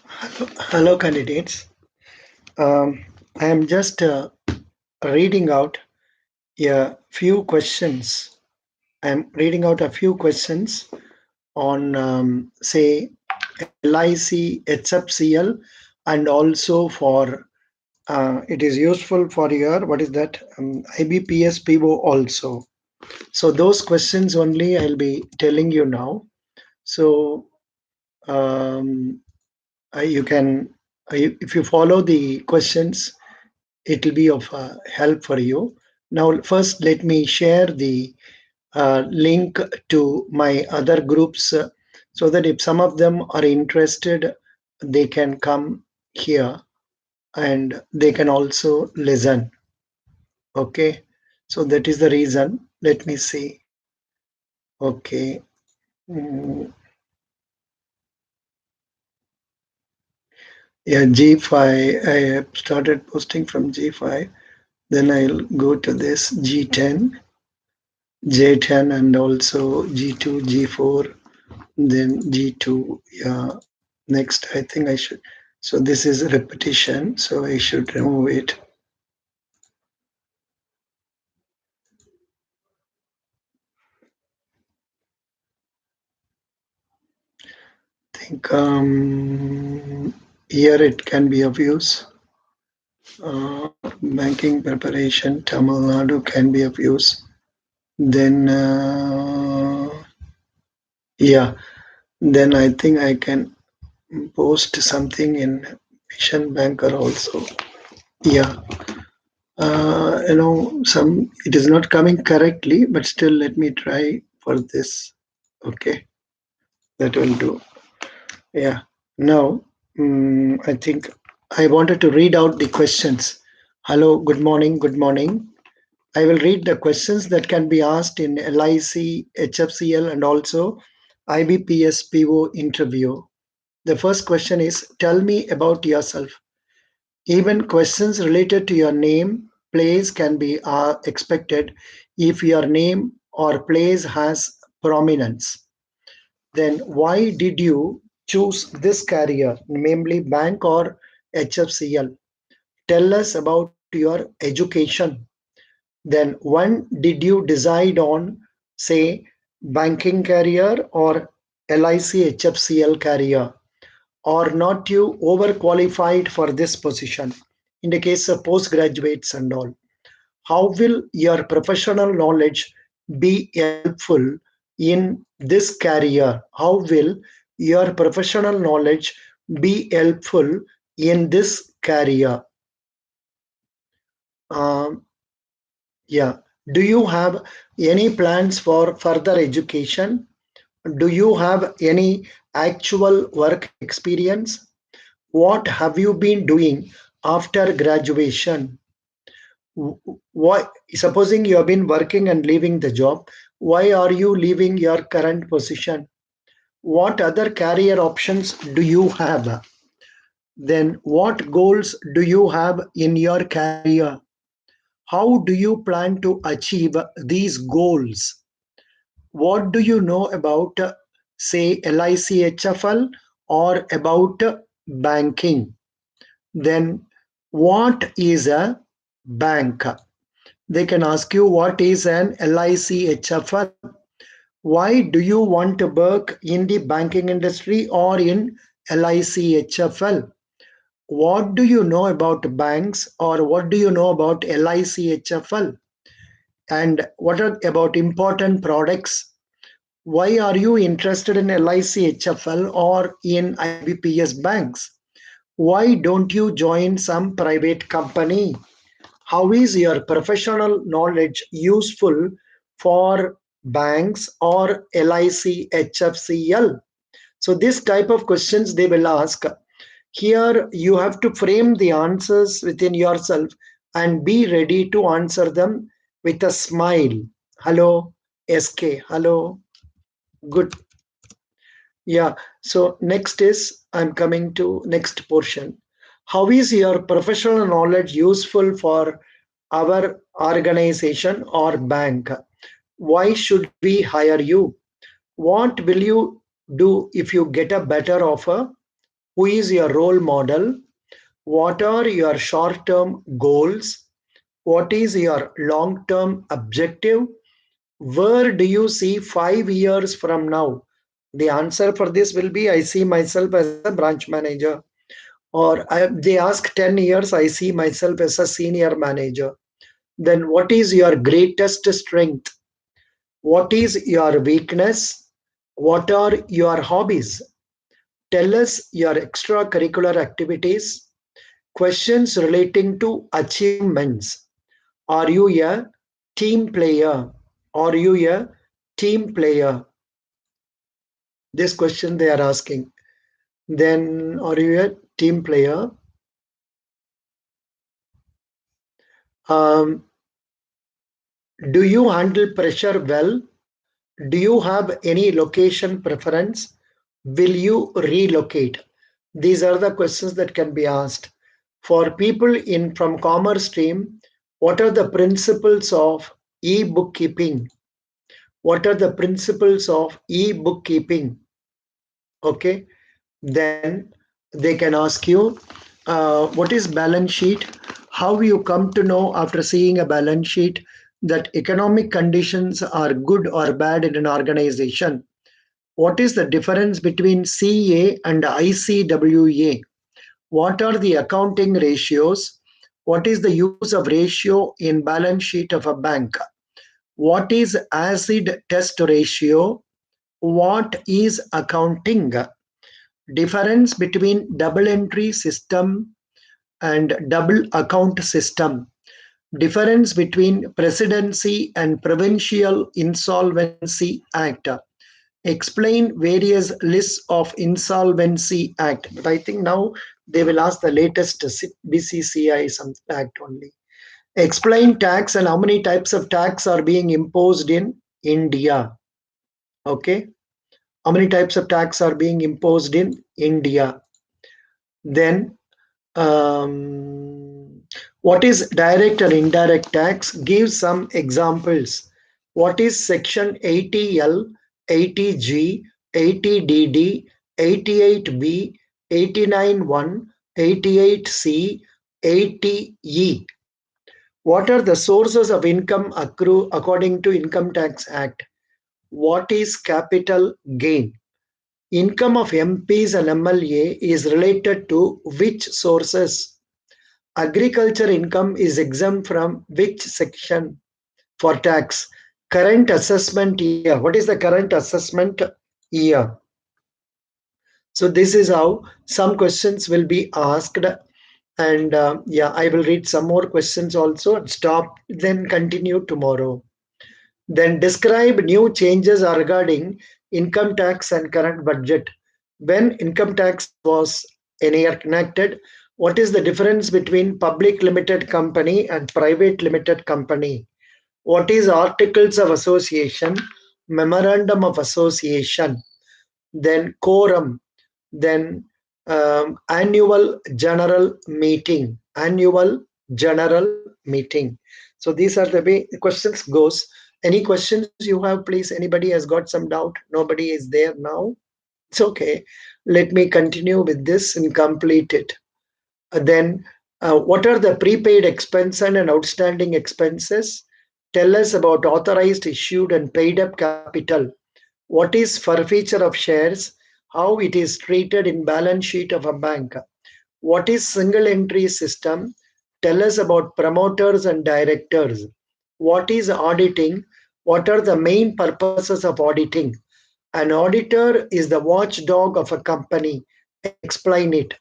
Hello, candidates. I am just reading out a few questions. I am reading out a few questions on, say, LIC, HFCL, and also for it is useful for your what is that IBPS PO also. So those questions only I'll be telling you now. So um, you can, if you follow the questions, it will be of help for you. Now, first, let me share the link to my other groups so that if some of them are interested, they can come here and they can also listen. Okay, so that is the reason. Let me see. Okay. Mm, yeah, G5. I started posting from G5. Then I'll go to this G10, J10, and also G2, G4, then G2. Yeah, next, I think I should. So this is a repetition, so I should remove it. Think here it can be of use. Banking preparation, Tamil Nadu can be of use. Then, yeah, then I think I can post something in Mission Banker also. Yeah, some it is not coming correctly, but still let me try for this. Okay, that will do. Yeah. Now, I think I wanted to read out the questions. Hello, good morning, good morning. I will read the questions that can be asked in LIC, HFCL, and also IBPS PO interview. The first question is, tell me about yourself. Even questions related to your name, place can be expected if your name or place has prominence. Then why did you choose this career, namely bank or HFCL? Tell us about your education. Then when did you decide on, say, banking career or LIC HFCL career? Or not you overqualified for this position in the case of postgraduates and all? How will your professional knowledge be helpful in this career? How will your professional knowledge be helpful in this career? Um, yeah. Do you have any plans for further education? Do you have any actual work experience? What have you been doing after graduation? Why, supposing you have been working and leaving the job, why are you leaving your current position? What other career options do you have? Then what goals do you have in your career? How do you plan to achieve these goals? What do you know about, say, LICHFL or about banking? Then what is a bank? They can ask you what is an LICHFL. Why do you want to work in the banking industry or in LICHFL? What do you know about banks or what do you know about LICHFL? And what are about important products? Why are you interested in LICHFL or in IBPS banks? Why don't you join some private company? How is your professional knowledge useful for banks or LIC HFCL? So this type of questions they will ask. Here you have to frame the answers within yourself and be ready to answer them with a smile. Hello, SK. Hello. Good. Yeah. So next is I'm coming to next portion. How is your professional knowledge useful for our organization or bank? Why should we hire you? What will you do if you get a better offer? Who is your role model? What are your short term goals? What is your long term objective? Where do you see 5 years from now? The answer for this will be I see myself as a branch manager. They ask 10 years, I see myself as a senior manager. Then, what is your greatest strength? What is your weakness? What are your hobbies? Tell us your extracurricular activities. Questions relating to achievements. Are you a team player? Are you a team player? This question they are asking. Then, are you a team player? Um, do you handle pressure well? Do you have any location preference? Will you relocate? These are the questions that can be asked. For people in from commerce stream, what are the principles of e-bookkeeping? What are the principles of e-bookkeeping? Okay, then they can ask you, what is balance sheet? How you come to know after seeing a balance sheet that economic conditions are good or bad in an organization? What is the difference between CA and ICWA? What are the accounting ratios? What is the use of ratio in balance sheet of a bank? What is acid test ratio? What is accounting? Difference between double entry system and double account system. Difference between presidency and provincial insolvency act. Explain various lists of insolvency act. But I think now they will ask the latest BCCI some act only. Explain tax and how many types of tax are being imposed in India. Okay, how many types of tax are being imposed in India? Then, what is direct and indirect tax? Give some examples. What is section 80L, 80G, 80DD, 88B, 89(1), 88C, 80E? What are the sources of income accrue according to Income Tax Act? What is capital gain? Income of MPs and MLA is related to which sources? Agriculture income is exempt from which section for tax? Current assessment year. What is the current assessment year? So this is how some questions will be asked. And yeah, I will read some more questions also. Stop, then continue tomorrow. Then describe new changes regarding income tax and current budget. When income tax was enacted, what is the difference between public limited company and private limited company? What is articles of association, memorandum of association, then quorum, then annual general meeting. So these are the way the questions goes. Any questions you have, please? Anybody has got some doubt? Nobody is there now. It's okay. Let me continue with this and complete it. Then, what are the prepaid expense and outstanding expenses? Tell us about authorized, issued, and paid up capital. What is forfeiture of shares? How it is treated in balance sheet of a bank? What is single entry system? Tell us about promoters and directors. What is auditing? What are the main purposes of auditing? An auditor is the watchdog of a company. Explain it.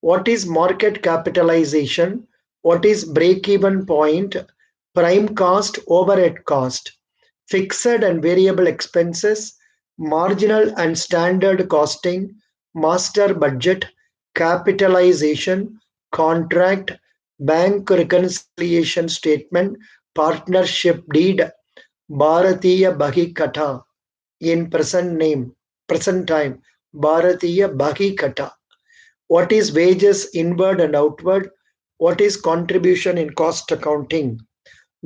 What is market capitalization? What is break even point? Prime cost, overhead cost, fixed and variable expenses, marginal and standard costing, master budget, capitalization, contract, bank reconciliation statement, partnership deed, Bharatiya Bahikata, in present time, Bharatiya Bahikata. What is wages inward and outward? What is contribution in cost accounting?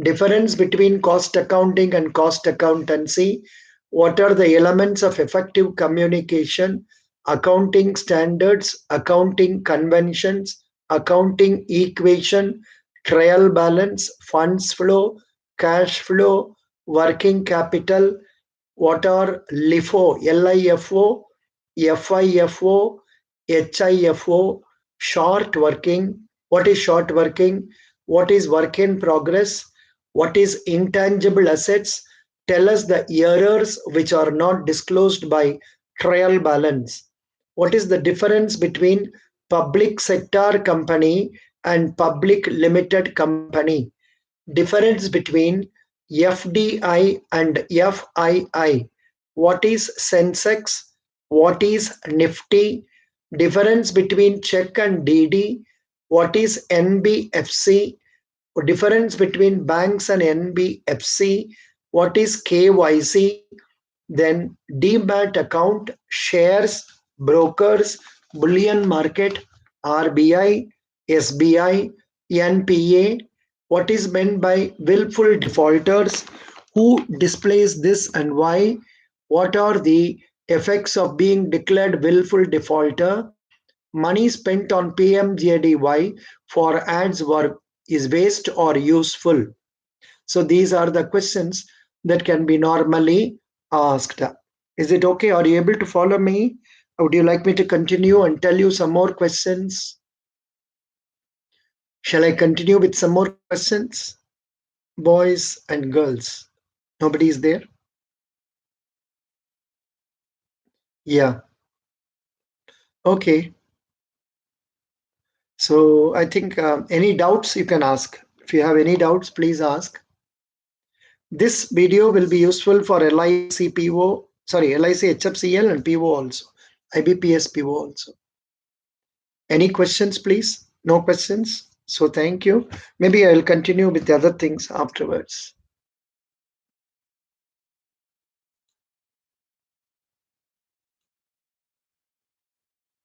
Difference between cost accounting and cost accountancy? What are the elements of effective communication? accounting standards, accounting conventions, accounting equation, trial balance, funds flow, cash flow, working capital, what are LIFO, LIFO, FIFO, HIFO, short working, what is short working, what is work in progress, what is intangible assets, tell us the errors which are not disclosed by trial balance. What is the difference between public sector company and public limited company? Difference between FDI and FII. What is Sensex? What is Nifty? Difference between check and DD. What is NBFC? Difference between banks and NBFC. What is KYC? Then demat account, shares, brokers, bullion market, RBI, SBI, NPA. What is meant by willful defaulters? Who displays this and why? What are the effects of being declared willful defaulter? Money spent on PMJDY for ads work is waste or useful? So these are the questions that can be normally asked. Is it okay? Are you able to follow me? Would you like me to continue and tell you some more questions? Shall I continue with some more questions? Boys and girls. Nobody is there? Yeah. Okay. So I think any doubts you can ask. If you have any doubts, please ask. This video will be useful for LIC HFCL and PO also, IBPS PO also. Any questions, please? No questions? So thank you. Maybe I'll continue with the other things afterwards.